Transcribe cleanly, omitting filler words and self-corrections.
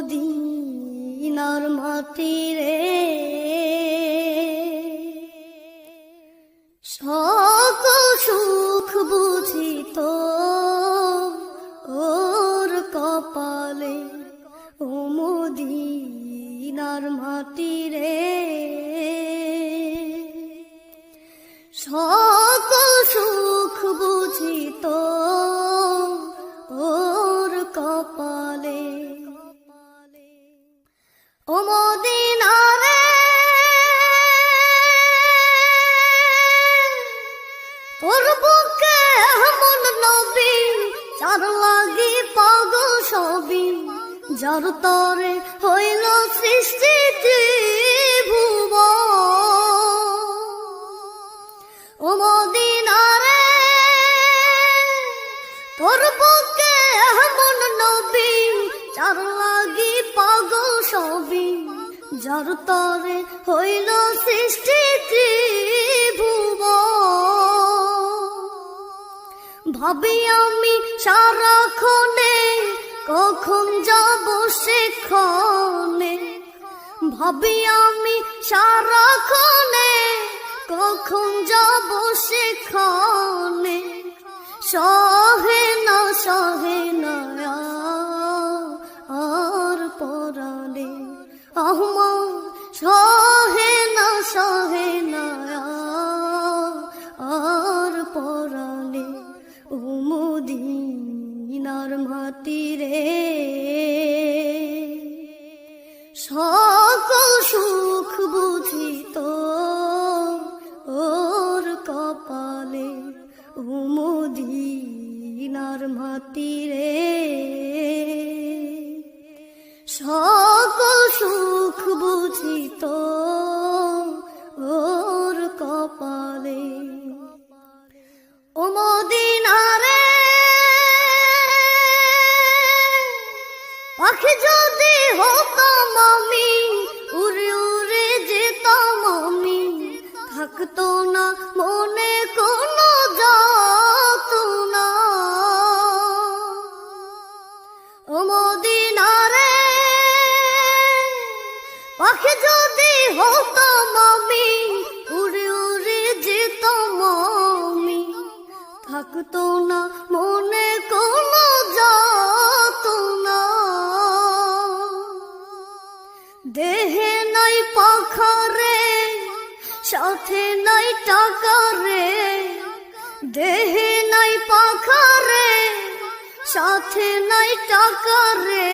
মদিনার মাটি রে, সকল সুখ বুঝিত ওর কপালে। ও মদিনার মাটি রে, সকল সুখ বুঝিত ওর কপালে। ও মদিনা রে, তোর বুকে এমন নবী, যার লাগি পাগল সবই, যার তরে হইল সৃষ্টি ত্রিভুবন। ও মদিনা রে, তোর বুকে এমন নবী, যার লাগি পাগল সবই, যার তরে হইল সৃষ্টি ত্রিভুবন। ভাবি আমি সারাক্ষণে কখন যাব সেখানে, ভাবি আমি সারাক্ষণে কখন যাব সেখানে। সহে না আর পরালে আমার, সহে না আর পরালে। ও মদিনার মাটি রে, সকল সুখ বুঝিত ওর কপালে। ও মদিনার মাটি রে, সকল সুখ বুঝিত ওর কপালে। ও মদিনা রে, পাখি যদি হতাম আমি, উড়ে উড়ে যেতাম আমি, থাকতো না মনে কোনো যাতনা। ও মদিনা রে, পাখি যদি হতাম আমি, উড়ে উড়ে যেতাম আমি, থাকতো না মনে কোনো যাতনা। দেহে নাই পাখা রে, সাথে নাই টাকা রে, দেহে নাই পাখা রে, সাথে নাই টাকা রে।